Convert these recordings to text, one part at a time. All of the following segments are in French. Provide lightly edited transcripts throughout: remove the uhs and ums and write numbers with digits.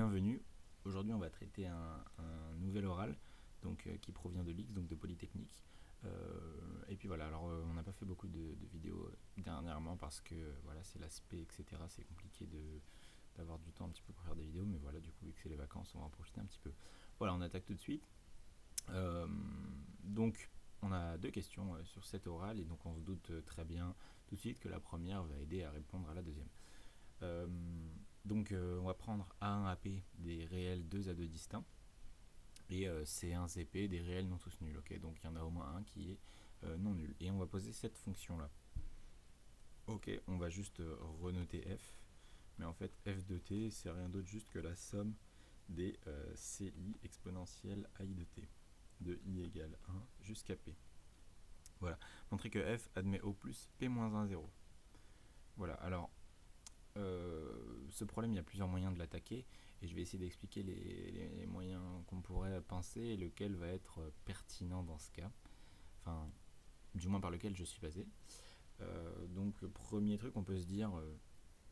bienvenue. Aujourd'hui, on va traiter un nouvel oral qui provient de l'X, donc de Polytechnique. Et puis voilà, alors on n'a pas fait beaucoup de vidéos dernièrement parce que voilà, c'est l'aspect, etc. C'est compliqué d'avoir du temps un petit peu pour faire des vidéos, mais voilà, du coup, vu que c'est les vacances, on va en profiter un petit peu. Voilà, on attaque tout de suite. Donc, on a deux questions sur cet oral, et donc on se doute très bien tout de suite que la première va aider à répondre à la deuxième. On va prendre A1 AP des réels 2 à 2 distincts et C1 CP des réels non tous nuls. Okay, donc il y en a au moins un qui est non nul. Et on va poser cette fonction là. Ok, on va juste renoter f, mais en fait f de t c'est rien d'autre juste que la somme des ci exponentielle i de t, de i égale 1 jusqu'à p. Voilà, montrer que f admet au plus p-1 0. Voilà, alors ce problème, il y a plusieurs moyens de l'attaquer et je vais essayer d'expliquer les moyens qu'on pourrait penser et lequel va être pertinent dans ce cas, enfin du moins par lequel je suis basé. Donc premier truc, on peut se dire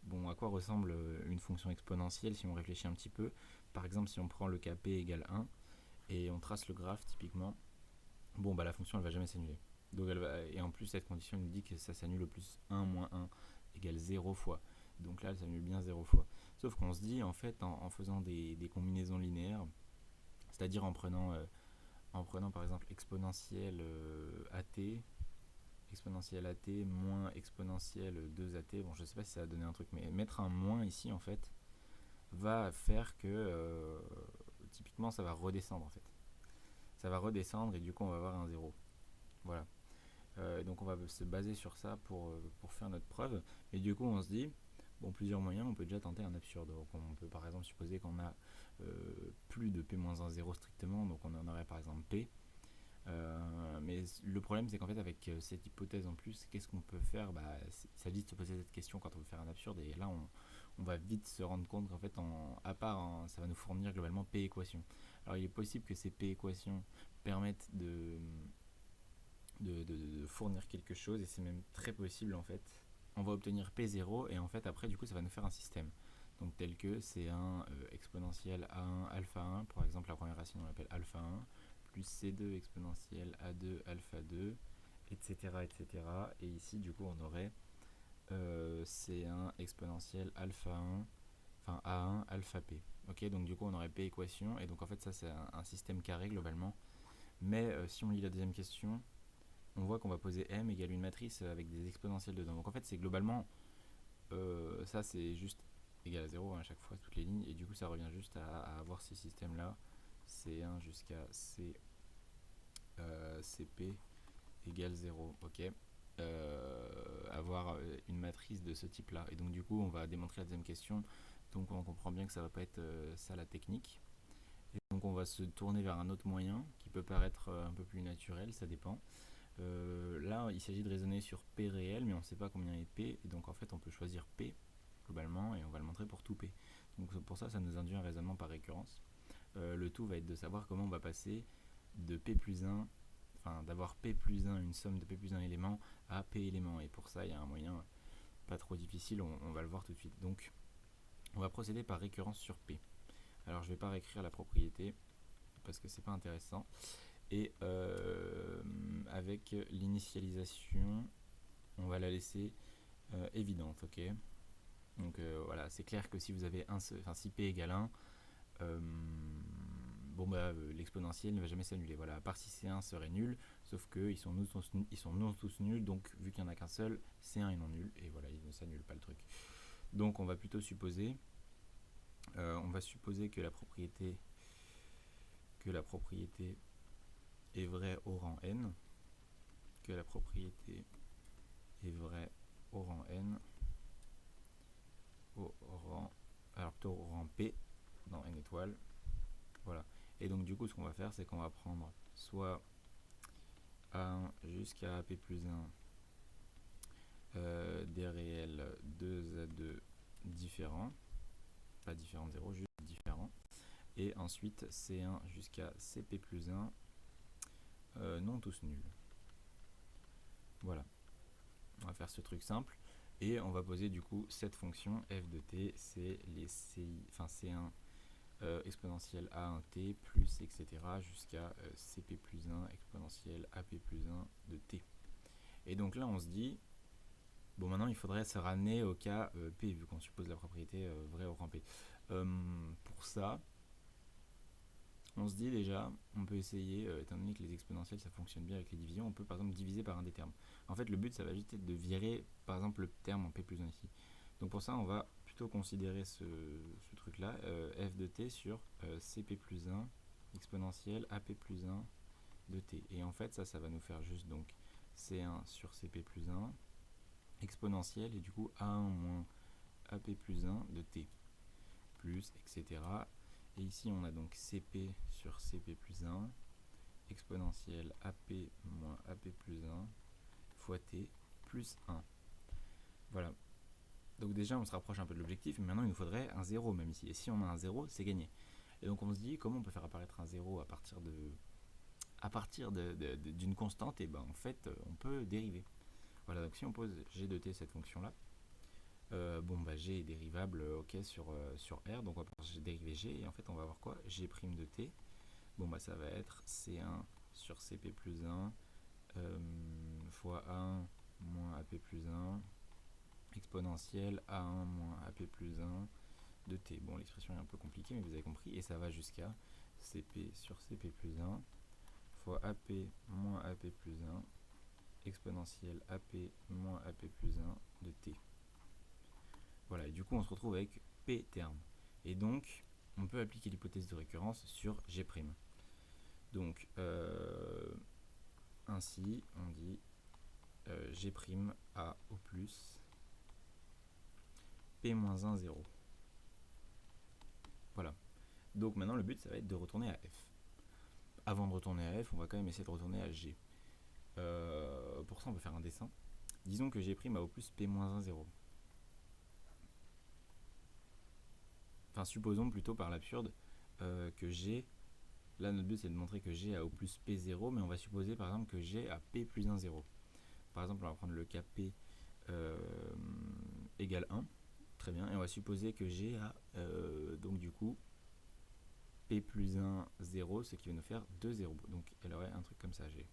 bon, à quoi ressemble une fonction exponentielle si on réfléchit un petit peu. Par exemple, si on prend le cas p égale 1 et on trace le graphe typiquement, bon bah la fonction elle va jamais s'annuler. Donc et en plus cette condition nous dit que ça s'annule au plus 1 moins 1 égale 0 fois. Donc là elle s'annule bien 0 fois. Sauf qu'on se dit en fait en faisant des combinaisons linéaires, c'est-à-dire en prenant par exemple exponentielle AT moins exponentielle 2AT, bon je sais pas si ça va donner un truc, mais mettre un moins ici en fait va faire que typiquement ça va redescendre en fait. Ça va redescendre et du coup on va avoir un 0. Voilà. Donc on va se baser sur ça pour faire notre preuve. Et du coup on se dit, bon, plusieurs moyens, on peut déjà tenter un absurde. Donc on peut par exemple supposer qu'on a plus de p-1 0 strictement, donc on en aurait par exemple p. Mais le problème c'est qu'en fait avec cette hypothèse en plus, qu'est-ce qu'on peut faire? Il s'agit de se poser cette question quand on veut faire un absurde, et là on va vite se rendre compte qu'en fait à part ça va nous fournir globalement p équations. Alors il est possible que ces p équations permettent de fournir quelque chose, et c'est même très possible en fait. On va obtenir P0 et en fait après du coup ça va nous faire un système. Donc tel que C1 exponentielle A1 alpha 1, par exemple la première racine on l'appelle alpha 1, plus C2 exponentielle A2 alpha 2, etc. etc. Et ici du coup on aurait C1 exponentielle alpha 1, enfin A1 alpha P. Ok, donc du coup on aurait P équation, et donc en fait ça c'est un système carré globalement. Mais si on lit la deuxième question, on voit qu'on va poser m égale une matrice avec des exponentielles dedans. Donc en fait c'est globalement ça c'est juste égal à 0 à chaque fois toutes les lignes, et du coup ça revient juste à avoir ces systèmes là C1 jusqu'à CP égale 0. Ok, avoir une matrice de ce type là, et donc du coup on va démontrer la deuxième question. Donc on comprend bien que ça va pas être ça la technique, et donc on va se tourner vers un autre moyen qui peut paraître un peu plus naturel, ça dépend. Là, il s'agit de raisonner sur P réel, mais on ne sait pas combien est P, et donc en fait on peut choisir P globalement, et on va le montrer pour tout P. Donc pour ça, ça nous induit un raisonnement par récurrence. Le tout va être de savoir comment on va passer de P plus 1, enfin d'avoir P plus 1, une somme de P plus 1 éléments, à P éléments, et pour ça il y a un moyen pas trop difficile, on va le voir tout de suite. Donc on va procéder par récurrence sur P. Alors je ne vais pas réécrire la propriété parce que c'est pas intéressant. Et avec l'initialisation, on va la laisser évidente. Ok, donc voilà, c'est clair que si vous avez si p égale 1, l'exponentielle ne va jamais s'annuler. Voilà, à part si C1 serait nul, sauf qu'ils sont non tous nuls, donc vu qu'il n'y en a qu'un seul, C1 est non nul, et voilà, il ne s'annule pas le truc. Donc on va plutôt supposer, que la propriété est vraie au rang n, que la propriété est vraie au rang n, plutôt au rang p dans n étoiles. Voilà. Et donc du coup ce qu'on va faire, c'est qu'on va prendre soit A1 jusqu'à AP plus 1 des réels 2 à 2 différents, pas différents de 0, juste différents, et ensuite C1 jusqu'à CP plus 1 non tous nuls. Voilà, on va faire ce truc simple, et on va poser du coup cette fonction f de t, c'est les C1 exponentielle A1t plus etc. jusqu'à cp plus 1 exponentielle ap plus 1 de t. Et donc là on se dit, bon maintenant il faudrait se ramener au cas p, vu qu'on suppose la propriété vraie au rang p. Pour ça, on se dit déjà, on peut essayer, étant donné que les exponentielles ça fonctionne bien avec les divisions, on peut par exemple diviser par un des termes. En fait le but ça va juste être de virer par exemple le terme en p plus 1 ici. Donc pour ça on va plutôt considérer ce truc là, f de t sur cp plus 1 exponentielle ap plus 1 de t. Et en fait ça va nous faire juste donc c1 sur cp plus 1 exponentielle et du coup a1 moins ap plus 1 de t plus etc. Et ici on a donc cp sur cp plus 1 exponentielle ap moins ap plus 1 fois t plus 1. Voilà. Donc déjà on se rapproche un peu de l'objectif, mais maintenant il nous faudrait un 0 même ici. Et si on a un 0, c'est gagné. Et donc on se dit comment on peut faire apparaître un 0 à partir d'une constante, et ben en fait on peut dériver. Voilà, donc si on pose g de t cette fonction là, bon bah g est dérivable ok sur R, donc on va dériver g, et en fait on va avoir quoi, g' de t, bon bah ça va être c1 sur cp plus 1 fois a1 moins ap plus 1 exponentielle a1 moins ap plus 1 de t. Bon l'expression est un peu compliquée mais vous avez compris, et ça va jusqu'à cp sur cp plus 1 fois ap moins ap plus 1 exponentielle ap moins ap plus 1 de t. Voilà, et du coup on se retrouve avec p termes. Et donc on peut appliquer l'hypothèse de récurrence sur g'. Donc ainsi on dit g' a au plus p-1 0. Voilà. Donc maintenant le but ça va être de retourner à f. Avant de retourner à f, on va quand même essayer de retourner à g. Pour ça on peut faire un dessin. Disons que g' a au plus p-1 0. Enfin supposons plutôt par l'absurde que g, là notre but c'est de montrer que g a au plus p0, mais on va supposer par exemple que g a p plus 1 0. Par exemple on va prendre le cas p égale 1, très bien, et on va supposer que g a donc du coup p plus 1 0, ce qui va nous faire 2 0, donc elle aurait un truc comme ça g.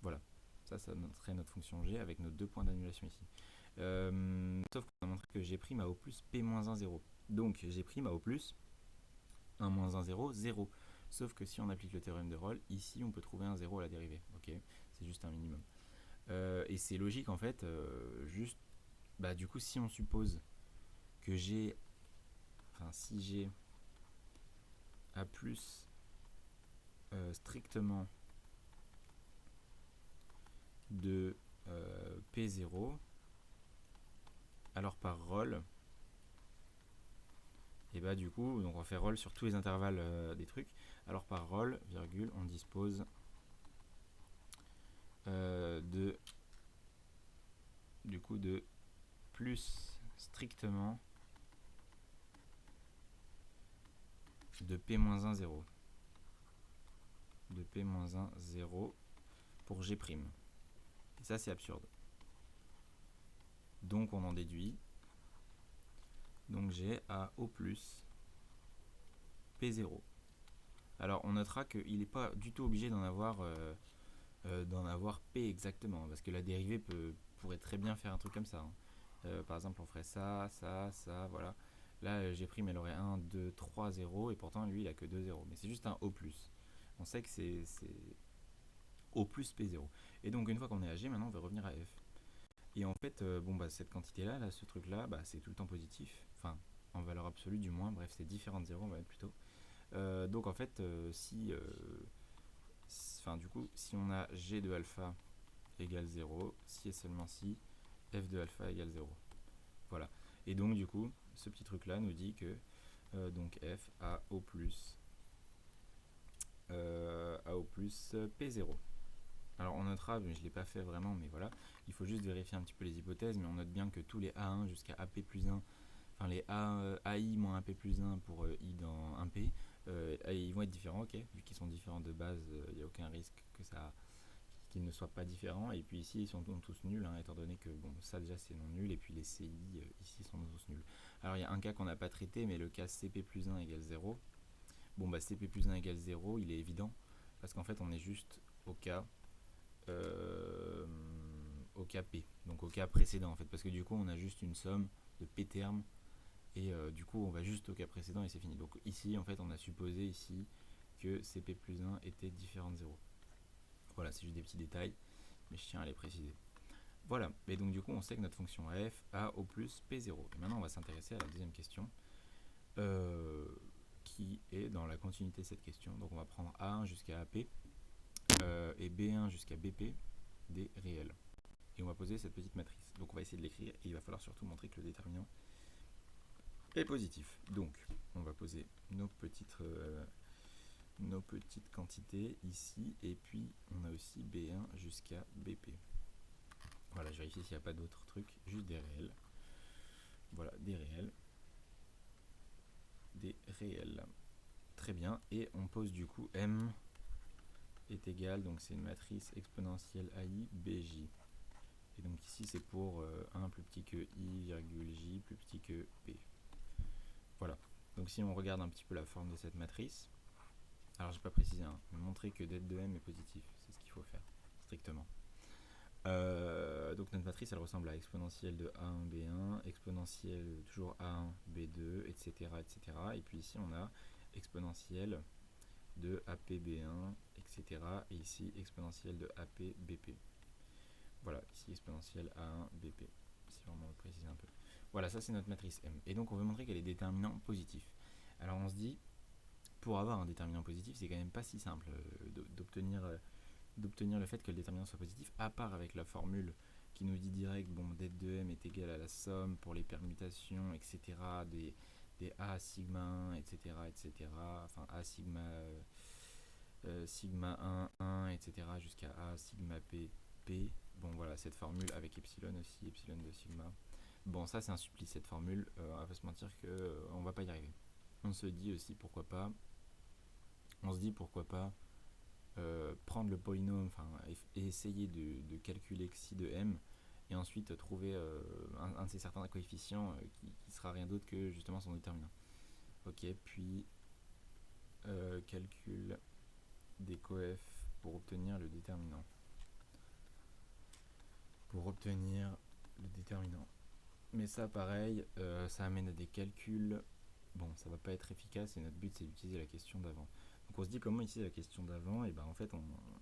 Voilà, ça serait notre fonction g avec nos deux points d'annulation ici. Sauf qu'on a montré que g' a au plus p-1 0. Donc g' a au plus 1 moins 1 0, 0. Sauf que si on applique le théorème de Rolle, ici on peut trouver un 0 à la dérivée. Ok, c'est juste un minimum. Et c'est logique en fait, juste, bah du coup si on suppose que g, enfin si g a plus strictement de p0, alors par Rolle, et bah du coup, donc on fait Rolle sur tous les intervalles des trucs, alors par Rolle, virgule, on dispose de plus strictement de p-1 0. De p-1 0 pour g'. Et ça c'est absurde. Donc on en déduit. Donc g a au plus p0. Alors on notera qu'il n'est pas du tout obligé d'en avoir p exactement, parce que la dérivée pourrait très bien faire un truc comme ça. Par exemple on ferait ça, ça, ça, voilà. Là g' elle aurait 1, 2, 3, 0, et pourtant lui il a que 2 0. Mais c'est juste un au plus. On sait que c'est au plus p0. Et donc une fois qu'on est à g, maintenant on va revenir à f. Et en fait, bon bah cette quantité-là, là, ce truc-là, bah, c'est tout le temps positif. Enfin, en valeur absolue du moins, bref, c'est différent de 0, on va mettre plutôt. Donc en fait, du coup, si on a g de alpha égale 0, si et seulement si f de alpha égale 0. Voilà. Et donc du coup, ce petit truc-là nous dit que donc f a au plus p0. Alors on notera, mais je ne l'ai pas fait vraiment, mais voilà, il faut juste vérifier un petit peu les hypothèses, mais on note bien que tous les A1 jusqu'à AP plus 1, enfin les AI moins AP plus 1 pour I dans 1P, ils vont être différents, ok, vu qu'ils sont différents de base, il n'y a aucun risque que ça qu'ils ne soient pas différents, et puis ici ils sont tous nuls, hein, étant donné que bon, ça déjà c'est non nul, et puis les CI ici sont tous nuls. Alors il y a un cas qu'on n'a pas traité, mais le cas CP plus 1 égale 0. Bon bah CP plus 1 égale 0, il est évident, parce qu'en fait on est juste au cas P, donc au cas précédent en fait, parce que du coup on a juste une somme de P termes, et du coup on va juste au cas précédent et c'est fini. Donc ici en fait on a supposé ici que CP plus 1 était différent de 0. Voilà, c'est juste des petits détails, mais je tiens à les préciser. Voilà, et donc du coup on sait que notre fonction f a au plus P0. Et maintenant on va s'intéresser à la deuxième question, qui est dans la continuité de cette question. Donc on va prendre A1 jusqu'à AP et B1 jusqu'à BP des réels. Et on va poser cette petite matrice. Donc on va essayer de l'écrire et il va falloir surtout montrer que le déterminant est positif. Donc on va poser nos petites quantités ici, et puis on a aussi B1 jusqu'à BP. Voilà, je vérifie s'il n'y a pas d'autres trucs, juste des réels. Voilà, des réels. Des réels. Très bien, et on pose du coup M est égal, donc c'est une matrice exponentielle AI BJ. Et donc ici c'est pour 1 plus petit que I, virgule J plus petit que P. Voilà, donc si on regarde un petit peu la forme de cette matrice, alors j'ai pas précisé, hein, mais montrer que det de M est positif, c'est ce qu'il faut faire, strictement. Donc notre matrice elle ressemble à exponentielle de A1, B1, exponentielle toujours A1, B2, etc. etc. Et puis ici on a exponentielle de APB1, etc. Et ici exponentielle de APBP. Voilà, ici exponentielle A1, BP, si vraiment on veut préciser un peu. Voilà, ça c'est notre matrice M. Et donc on veut montrer qu'elle est déterminant positif. Alors on se dit, pour avoir un déterminant positif, c'est quand même pas si simple d'obtenir le fait que le déterminant soit positif, à part avec la formule qui nous dit direct, bon, det de M est égal à la somme pour les permutations, etc., des A sigma 1, etc., etc., enfin A sigma, sigma 1, 1, etc., jusqu'à A sigma P, P. Bon, voilà, cette formule avec epsilon aussi, epsilon de sigma. Bon, ça c'est un supplice, cette formule, on va pas se mentir qu'on va pas y arriver. On se dit aussi pourquoi pas, prendre le polynôme, et essayer de calculer xi de m, et ensuite trouver un de ces certains coefficients qui sera rien d'autre que justement son déterminant. Ok, puis calcul des coef pour obtenir le déterminant. Mais ça pareil, ça amène à des calculs. Bon, ça va pas être efficace et notre but c'est d'utiliser la question d'avant. Donc on se dit comment utiliser la question d'avant, et ben en fait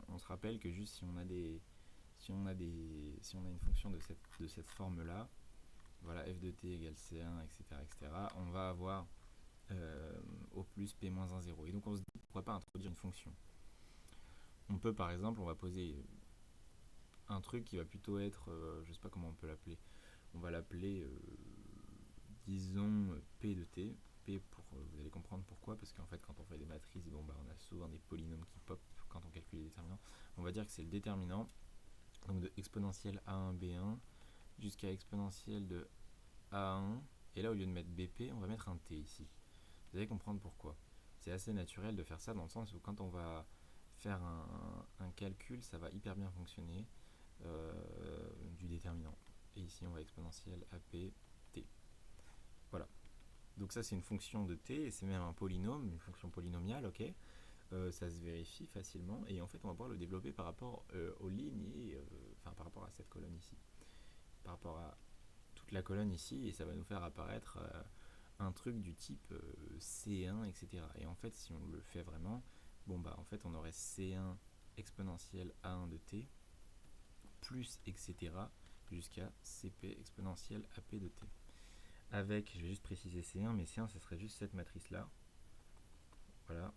on se rappelle que juste si on a une fonction de cette forme là, voilà, f de t égale c1, etc., etc., on va avoir au plus p-1, 0. Et donc on se dit pourquoi pas introduire une fonction. On peut par exemple, on va poser un truc qui va plutôt être, je sais pas comment on peut l'appeler, on va l'appeler disons p de t. P pour, vous allez comprendre pourquoi, parce qu'en fait quand on fait des matrices, bon, bah, on a souvent des polynômes qui pop quand on calcule les déterminants. On va dire que c'est le déterminant, donc de exponentielle a1 b1 jusqu'à exponentielle de a1, et là au lieu de mettre bp on va mettre un t ici. Vous allez comprendre pourquoi. C'est assez naturel de faire ça dans le sens où quand on va faire un calcul, ça va hyper bien fonctionner du déterminant. Et ici on va exponentielle ap t. Voilà. Donc ça c'est une fonction de t, et c'est même un polynôme, une fonction polynomiale, ok. Ça se vérifie facilement, et en fait on va pouvoir le développer par rapport aux lignes, et par rapport à cette colonne ici, par rapport à toute la colonne ici, et ça va nous faire apparaître un truc du type C1, etc. Et en fait si on le fait vraiment, bon bah en fait on aurait C1 exponentielle A1 de t, plus etc. jusqu'à CP exponentielle AP de t. Avec, je vais juste préciser C1, mais C1 ça serait juste cette matrice là. Voilà.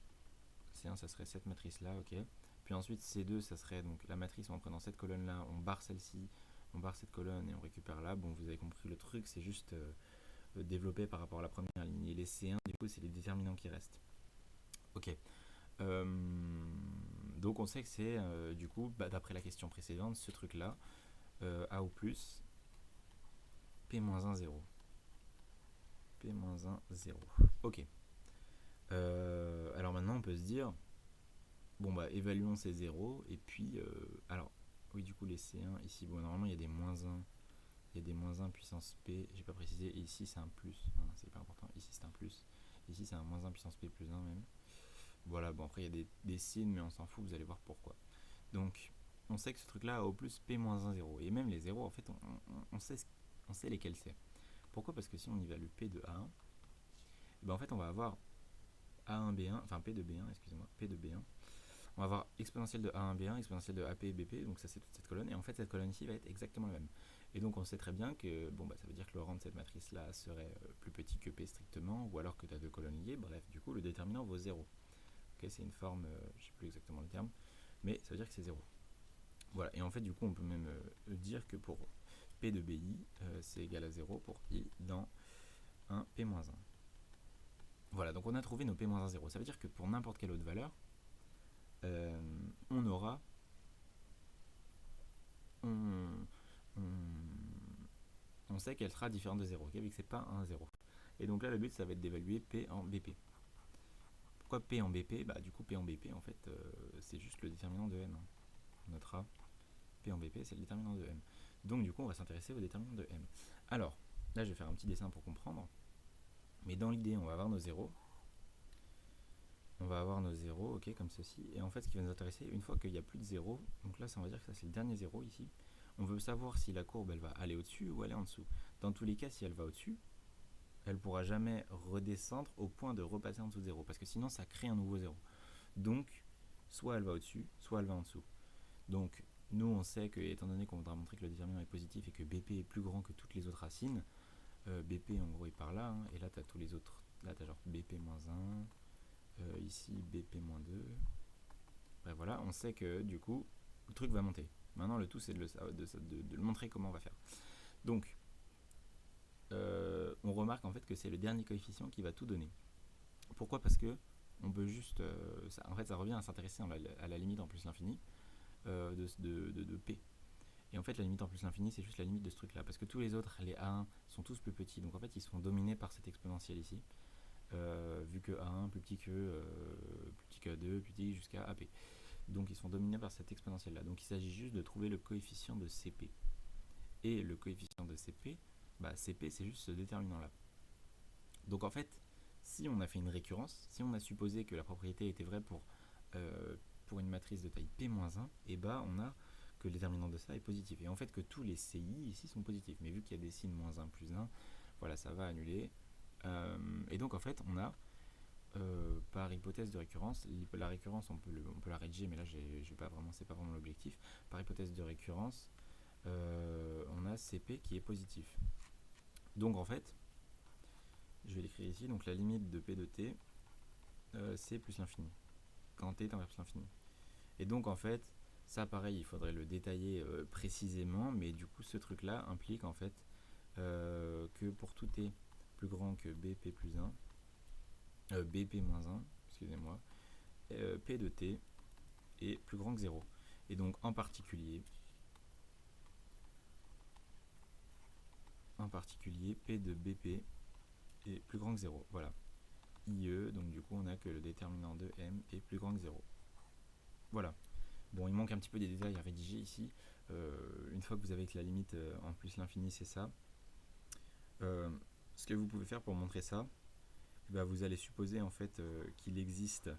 C1 ça serait cette matrice là, ok. Puis ensuite C2 ça serait donc la matrice, on prend dans cette colonne là, on barre celle-ci, on barre cette colonne et on récupère là. Bon, vous avez compris le truc, c'est juste développé par rapport à la première ligne. Et les C1 du coup c'est les déterminants qui restent. Ok. Donc on sait que c'est du coup, d'après la question précédente, ce truc là, A au plus P-1, 0. P-1, 0. Ok. Alors maintenant on peut se dire, bon bah évaluons ces zéros, et puis alors oui, du coup, les C1, ici, bon, normalement, il y a des moins 1. Il y a des moins 1 puissance P, j'ai pas précisé, et ici c'est un plus, hein, c'est pas important, ici c'est un plus, ici c'est un moins 1 puissance P plus 1 même. Voilà, bon après il y a des signes, mais on s'en fout, vous allez voir pourquoi. Donc, on sait que ce truc-là a au plus P moins 1, 0, et même les 0, en fait, on sait lesquels c'est. Pourquoi? Parce que si on évalue P de A1, ben en fait on va avoir A1 B1, enfin P de B1, excusez-moi, P de B1, on va avoir exponentielle de A1 B1, exponentielle de AP BP, donc ça c'est toute cette colonne, et en fait cette colonne ici va être exactement la même. Et donc on sait très bien que bon, bah, ça veut dire que le rang de cette matrice là serait plus petit que P strictement, ou alors que tu as deux colonnes liées, bref, du coup le déterminant vaut 0. Okay, c'est une forme, je ne sais plus exactement le terme, mais ça veut dire que c'est 0. Voilà, et en fait du coup on peut même dire que pour P de BI, c'est égal à 0 pour I dans un P-1. Voilà, donc on a trouvé nos P-1, 0. Ça veut dire que pour n'importe quelle autre valeur, on aura on sait qu'elle sera différente de 0, okay, vu que c'est pas un 0. Et donc là, le but, ça va être d'évaluer P en BP. Pourquoi P en BP? Bah, du coup, P en BP, en fait, c'est juste le déterminant de M. On notera P en BP, c'est le déterminant de M. Donc, du coup, on va s'intéresser au déterminant de M. Alors, là, je vais faire un petit dessin pour comprendre. Mais dans l'idée, on va avoir nos zéros. On va avoir nos zéros, ok, comme ceci. Et en fait, ce qui va nous intéresser, une fois qu'il n'y a plus de 0, donc là, ça, on va dire que ça, c'est le dernier 0 ici. On veut savoir si la courbe, elle va aller au-dessus ou aller en dessous. Dans tous les cas, si elle va au-dessus, elle ne pourra jamais redescendre au point de repasser en dessous de 0, parce que sinon, ça crée un nouveau 0. Donc, soit elle va au-dessus, soit elle va en dessous. Donc, nous, on sait que, étant donné qu'on voudra montrer que le déterminant est positif et que BP est plus grand que toutes les autres racines, BP, en gros, est par là, hein, et là, tu as tous les autres. Là, tu as genre BP-1, ici BP-2. Bref, voilà, on sait que du coup, le truc va monter. Maintenant, le tout, c'est de le montrer comment on va faire. Donc, on remarque en fait que c'est le dernier coefficient qui va tout donner. Pourquoi? Parce que on peut juste. En fait, ça revient à s'intéresser à la limite en plus l'infini de P. Et en fait, la limite en plus l'infini, c'est juste la limite de ce truc-là. Parce que tous les autres, les A1, sont tous plus petits. Donc en fait, ils sont dominés par cette exponentielle ici. Vu que A1 plus petit que A2, plus petit jusqu'à AP. Donc ils sont dominés par cette exponentielle là. Donc il s'agit juste de trouver le coefficient de CP. Et le coefficient de CP, bah CP c'est juste ce déterminant là. Donc en fait, si on a fait une récurrence, si on a supposé que la propriété était vraie pour une matrice de taille P-1, et bah on a que le déterminant de ça est positif. Et en fait que tous les CI ici sont positifs. Mais vu qu'il y a des signes moins 1 plus 1, voilà, ça va annuler. Et donc en fait on a par hypothèse de récurrence, la récurrence on peut la rédiger, mais là c'est pas vraiment l'objectif. Par hypothèse de récurrence, on a CP qui est positif. Donc en fait, je vais l'écrire ici, donc la limite de P de T, c'est plus l'infini, quand T tend vers plus l'infini. Et donc en fait, ça pareil, il faudrait le détailler précisément, mais du coup ce truc là implique en fait que pour tout T plus grand que BP plus 1, BP-1, excusez-moi, P de T est plus grand que 0. Et donc en particulier, P de BP est plus grand que 0. Voilà. IE, donc du coup on a que le déterminant de M est plus grand que 0. Voilà. Bon, il manque un petit peu des détails à rédiger ici. Une fois que vous avez que la limite en plus l'infini, c'est ça. Ce que vous pouvez faire pour montrer ça, bah, vous allez supposer en fait qu'il existe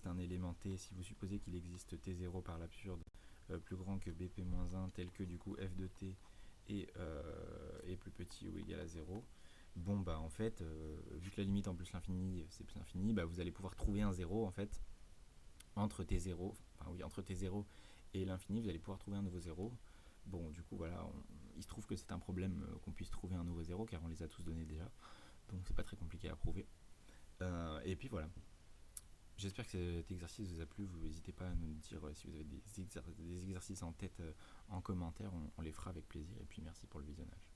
un élément T. Si vous supposez qu'il existe T0 par l'absurde plus grand que BP-1, tel que du coup f de T est plus petit ou égal à 0, bon bah en fait, vu que la limite en plus l'infini c'est plus l'infini, bah, vous allez pouvoir trouver un 0 en fait entre T0, entre T0 et l'infini, vous allez pouvoir trouver un nouveau 0. Bon, du coup, voilà, il se trouve que c'est un problème qu'on puisse trouver un nouveau 0, car on les a tous donnés déjà, donc c'est pas très compliqué à prouver. Et puis voilà. J'espère que cet exercice vous a plu. Vous n'hésitez pas à nous dire si vous avez des exercices en tête en commentaire, on les fera avec plaisir. Et puis merci pour le visionnage.